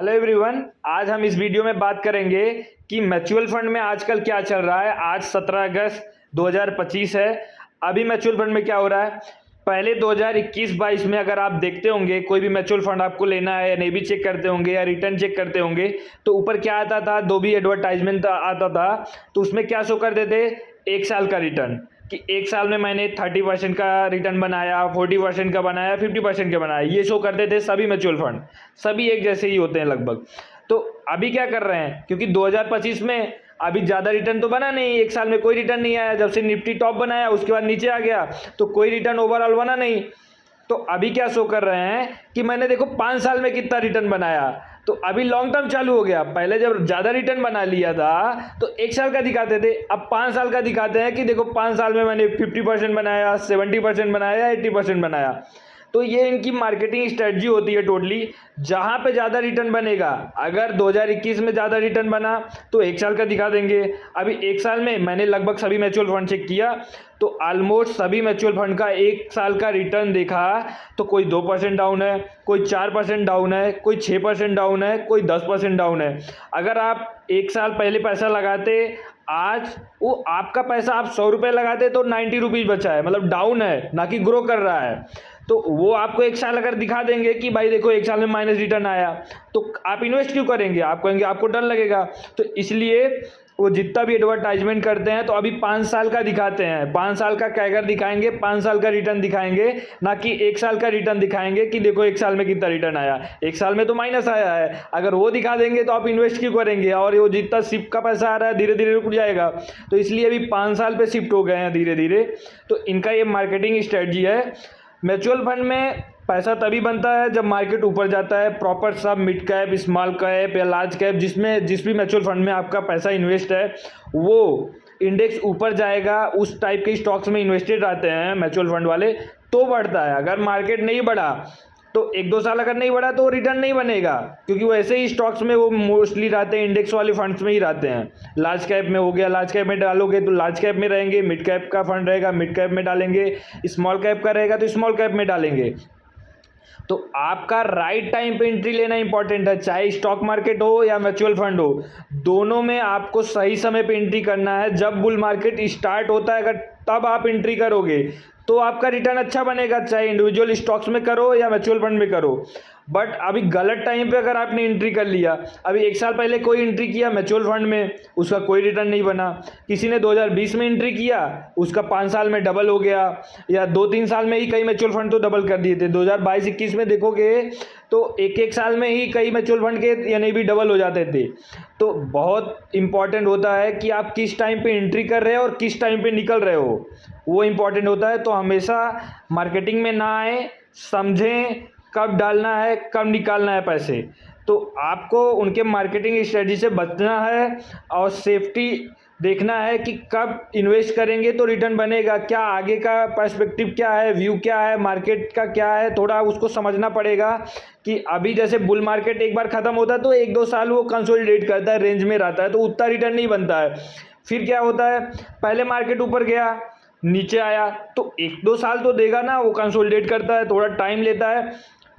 Hello everyone, आज हम इस वीडियो में बात करेंगे कि म्यूचुअल फंड में आजकल क्या चल रहा है। आज 17 अगस्त 2025 है। अभी म्यूचुअल फंड में क्या हो रहा है, पहले 2021-22 में अगर आप देखते होंगे कोई भी म्यूचुअल फंड आपको लेना है या नहीं भी चेक करते होंगे या रिटर्न चेक करते होंगे तो ऊपर क्या आता था, दो भी एडवर्टाइजमेंट आता था। तो उसमें क्या शो करते थे, एक साल का रिटर्न, कि एक साल में मैंने 30% का रिटर्न बनाया, 40% का बनाया, 50% का बनाया। ये शो करते थे सभी म्यूचुअल फंड, सभी एक जैसे ही होते हैं लगभग। तो अभी क्या कर रहे हैं, क्योंकि 2025 में अभी ज़्यादा रिटर्न तो बना नहीं, एक साल में कोई रिटर्न नहीं आया। जब से निफ्टी टॉप बनाया उसके बाद नीचे आ गया तो कोई रिटर्न ओवरऑल बना नहीं। तो अभी क्या शो कर रहे हैं कि मैंने देखो 5 साल में कितना रिटर्न बनाया। तो अभी लॉन्ग टर्म चालू हो गया। पहले जब ज़्यादा रिटर्न बना लिया था तो एक साल का दिखाते थे, अब 5 साल का दिखाते हैं कि देखो 5 साल में मैंने 50% बनाया, 70% बनाया, 80% बनाया। तो ये इनकी मार्केटिंग स्ट्रेटजी होती है टोटली। जहाँ पे ज़्यादा रिटर्न बनेगा, अगर 2021 में ज़्यादा रिटर्न बना तो एक साल का दिखा देंगे। अभी एक साल में मैंने लगभग सभी म्यूचुअल फंड चेक किया तो ऑलमोस्ट सभी म्यूचुअल फंड का एक साल का रिटर्न देखा तो कोई 2% डाउन है, कोई 4% डाउन है, कोई 6% डाउन है, कोई 10% डाउन है। अगर आप एक साल पहले पैसा लगाते, आज वो आपका पैसा आप 100 रुपये लगाते तो 90 रुपीज़ बचा है, मतलब डाउन है ना कि ग्रो कर रहा है। तो वो आपको एक साल अगर दिखा देंगे कि भाई देखो एक साल में माइनस रिटर्न आया तो आप इन्वेस्ट क्यों करेंगे, आप कहेंगे आपको डर लगेगा। तो इसलिए वो जितना भी एडवर्टाइजमेंट करते हैं तो अभी 5 साल का दिखाते हैं, 5 साल का कैगर दिखाएंगे, 5 साल का रिटर्न दिखाएंगे, ना कि एक साल का रिटर्न दिखाएंगे कि देखो एक साल में कितना रिटर्न आया, एक साल में तो माइनस आया है। अगर वो दिखा देंगे तो आप इन्वेस्ट क्यों करेंगे, और वो जितना शिफ्ट का पैसा आ रहा है धीरे धीरे रुक जाएगा। तो इसलिए अभी 5 साल पे शिफ्ट हो गए हैं धीरे धीरे। तो इनका ये मार्केटिंग स्ट्रेटजी है। म्यूचुअल फंड में पैसा तभी बनता है जब मार्केट ऊपर जाता है। प्रॉपर सब मिड कैप, स्मॉल कैप या लार्ज कैप, जिसमें जिस भी म्यूचुअल फंड में आपका पैसा इन्वेस्ट है वो इंडेक्स ऊपर जाएगा, उस टाइप के स्टॉक्स में इन्वेस्टेड रहते हैं म्यूचुअल फंड वाले, तो बढ़ता है। अगर मार्केट नहीं बढ़ा तो 1-2 साल अगर नहीं बढ़ा तो रिटर्न नहीं बनेगा, क्योंकि वैसे ही स्टॉक्स में वो मोस्टली रहते हैं, इंडेक्स वाले फंड्स में ही रहते हैं। लार्ज कैप में हो गया, लार्ज कैप में डालोगे तो लार्ज कैप में रहेंगे, मिड कैप का फंड रहेगा मिड कैप में डालेंगे, स्मॉल कैप का रहेगा तो स्मॉल कैप में डालेंगे। तो आपका राइट टाइम पे एंट्री लेना इंपॉर्टेंट है, चाहे स्टॉक मार्केट हो या म्यूचुअल फंड हो, दोनों में आपको सही समय पे एंट्री करना है। जब बुल मार्केट स्टार्ट होता है अगर तब आप एंट्री करोगे तो आपका रिटर्न अच्छा बनेगा, चाहे इंडिविजुअल स्टॉक्स में करो या म्यूचुअल फंड में करो। बट अभी गलत टाइम पे अगर आपने एंट्री कर लिया, अभी एक साल पहले कोई एंट्री किया म्यूचुअल फंड में, उसका कोई रिटर्न नहीं बना। किसी ने 2020 में एंट्री किया, उसका 5 साल में डबल हो गया, या 2-3 साल में ही कई म्यूचुअल फंड तो डबल कर दिए थे। 2022-21 में देखोगे तो एक साल में ही कई म्यूचुअल फंड के यानी भी डबल हो जाते थे। तो बहुत इंपॉर्टेंट होता है कि आप किस टाइम पे एंट्री कर रहे हो और किस टाइम पे निकल रहे हो, वो इंपॉर्टेंट होता है। तो हमेशा मार्केटिंग में ना आए, समझें कब डालना है कब निकालना है पैसे। तो आपको उनके मार्केटिंग स्ट्रेटजी से बचना है और सेफ्टी देखना है कि कब इन्वेस्ट करेंगे तो रिटर्न बनेगा, क्या आगे का पर्सपेक्टिव क्या है, व्यू क्या है, मार्केट का क्या है, थोड़ा उसको समझना पड़ेगा। कि अभी जैसे बुल मार्केट एक बार ख़त्म होता है तो 1-2 साल वो कंसोलिडेट करता है, रेंज में रहता है, तो उतना रिटर्न नहीं बनता है। फिर क्या होता है, पहले मार्केट ऊपर गया, नीचे आया तो 1-2 साल तो देगा ना, वो कंसोलिडेट करता है, थोड़ा टाइम लेता है,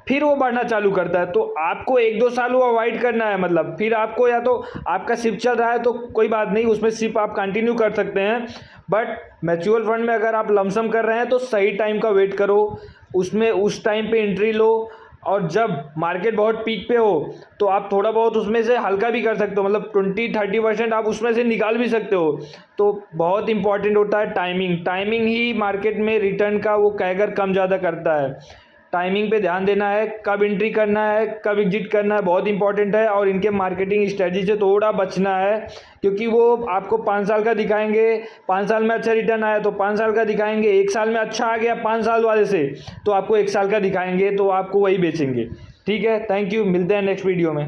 फिर वो बढ़ना चालू करता है। तो आपको 1-2 साल वो अवॉइड करना है, मतलब फिर आपको, या तो आपका शिप चल रहा है तो कोई बात नहीं, उसमें शिप आप कंटिन्यू कर सकते हैं। बट म्यूचुअल फंड में अगर आप लमसम कर रहे हैं तो सही टाइम का वेट करो, उसमें उस टाइम पे एंट्री लो। और जब मार्केट बहुत पीक पे हो तो आप थोड़ा बहुत उसमें से हल्का भी कर सकते हो, मतलब 20-30% आप उसमें से निकाल भी सकते हो। तो बहुत इंपॉर्टेंट होता है टाइमिंग। टाइमिंग ही मार्केट में रिटर्न का वो कैगर कम ज़्यादा करता है। टाइमिंग पे ध्यान देना है, कब एंट्री करना है कब एग्जिट करना है, बहुत इंपॉर्टेंट है। और इनके मार्केटिंग स्ट्रेटजी से थोड़ा बचना है, क्योंकि वो आपको 5 साल का दिखाएंगे, 5 साल में अच्छा रिटर्न आया तो 5 साल का दिखाएंगे, 1 साल में अच्छा आ गया 5 साल वाले से तो आपको 1 साल का दिखाएंगे, तो आपको वही बेचेंगे। ठीक है, थैंक यू, मिलते हैं नेक्स्ट वीडियो में।